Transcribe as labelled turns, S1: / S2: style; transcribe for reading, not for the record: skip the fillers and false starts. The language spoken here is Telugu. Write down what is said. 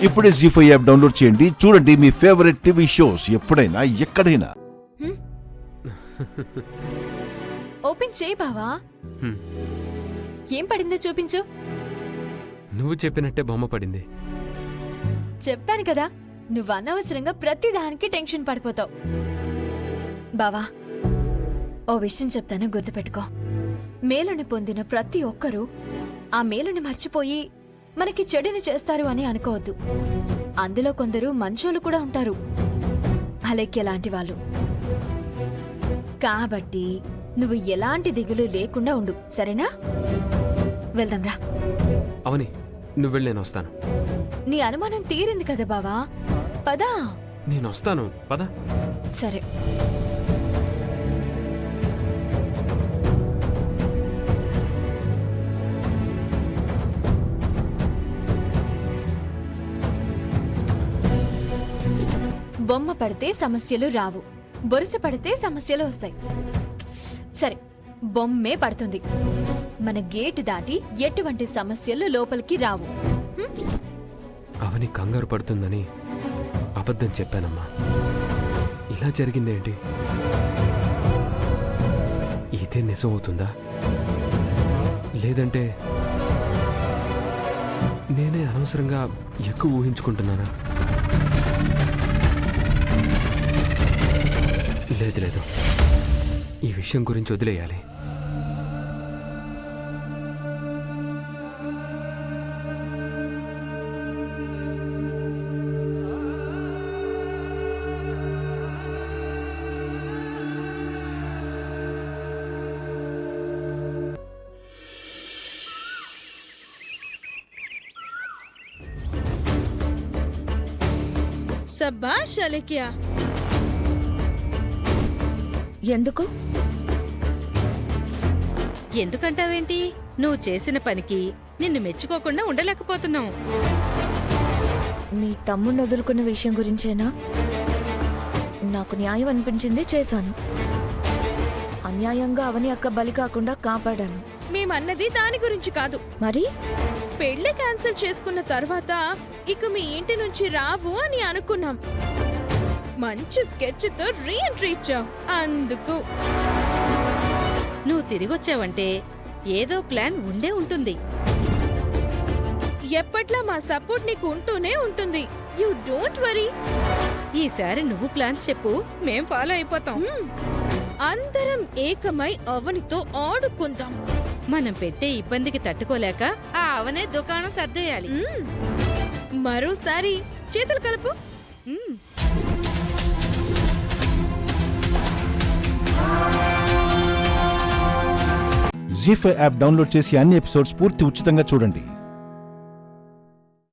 S1: ఇప్పుడే జీ5 యాప్ డౌన్లోడ్ చేయండి. చూడండి మీ ఫేవరెట్ టీవీ షోస్ ఎప్పుడైనా ఎక్కడైనా.
S2: ఓపెన్ చేయి బావా. ఏం పడిందో చూపించు.
S3: నువ్వు చెప్పినట్టే బొమ్మ పడింది.
S2: చెప్పాను కదా, నువ్వు అనవసరంగా ప్రతి దానికి టెన్షన్ పడిపోతావు. బావా, ఓ విషయం చెప్తాను, గుర్తుపెట్టుకో. మేలుని పొందిన ప్రతి ఒక్కరూ ఆ మేలుని మర్చిపోయి మనకి చెడుని చేస్తారు అని అనుకోవద్దు. అందులో కొందరు మంచోళ్ళు కూడా ఉంటారు, అలెక్య లాంటి వాళ్ళు. కాబట్టి నువ్వు ఎలాంటి దిగులు లేకుండా ఉండు, సరేనా? వెళ్దాంరా.
S3: అవని, నువ్వు వెళ్ళి నేను వస్తాను.
S2: నీ అనుమానం తీరింది కదా బావా, పదా.
S3: నేను వస్తాను, పద.
S2: సరే. బొమ్మ పడితే సమస్యలు రావు, బొరుస పడితే సమస్యలు వస్తాయి. సరే, బొమ్మే పడుతుంది. మన గేటు దాటి ఎటువంటి సమస్యలు లోపలికి రావు.
S3: అవని కంగారు పడుతుందని అబద్ధం చెప్పానమ్మా. ఇలా జరిగిందేంటి? ఇదే నిజం అవుతుందా, లేదంటే నేనే అనవసరంగా ఎక్కువ ఊహించుకుంటున్నానా? లేదు, ఈ విషయం గురించి వదిలేయాలి.
S4: సబ్బాష్ అలెక్య.
S2: ఎందుకు?
S4: ఎందుకంటావేంటి? నువ్వు చేసిన పనికి నిన్ను మెచ్చుకోకుండా ఉండలేకపోతున్నావు.
S5: మీ తమ్ముడిని వదులుకున్న విషయం గురించేనా? నాకు న్యాయం అనిపించింది, చేశాను. అన్యాయంగా అవని అక్క బలి కాకుండా కాపాడాను.
S4: మేమన్నది దాని గురించి కాదు.
S5: మరి
S4: పెళ్లి క్యాన్సిల్ చేసుకున్న తర్వాత ఇక మీ ఇంటి నుంచి రావు అని అనుకున్నాం. మంచి స్కెచ్ తో రీఎంట్రీ ఇచ్చావు. అందుకు నువ్వు తిరిగొచ్చావంటే ఏదో ప్లాన్ ఉండే ఉంటుంది. ఎప్పట్లా మా సపోర్ట్ నీకు ఉంటూనే ఉంటుంది. You don't worry. ఈసారి నువ్వు ప్లాన్స్ చెప్పు, మేం ఫాలో అయిపోతాం. అందరం ఏకమై అవనితో ఆడుకుందాం. మనం పెట్టే ఇబ్బందికి తట్టుకోలేక ఆ అవనే దుకాణం సర్దేయాలి. మరోసారి చేతులు కలుపు.
S1: జీ5 యాప్ డౌన్లోడ్ చేసి అన్ని ఎపిసోడ్స్ పూర్తి ఉచితంగా చూడండి.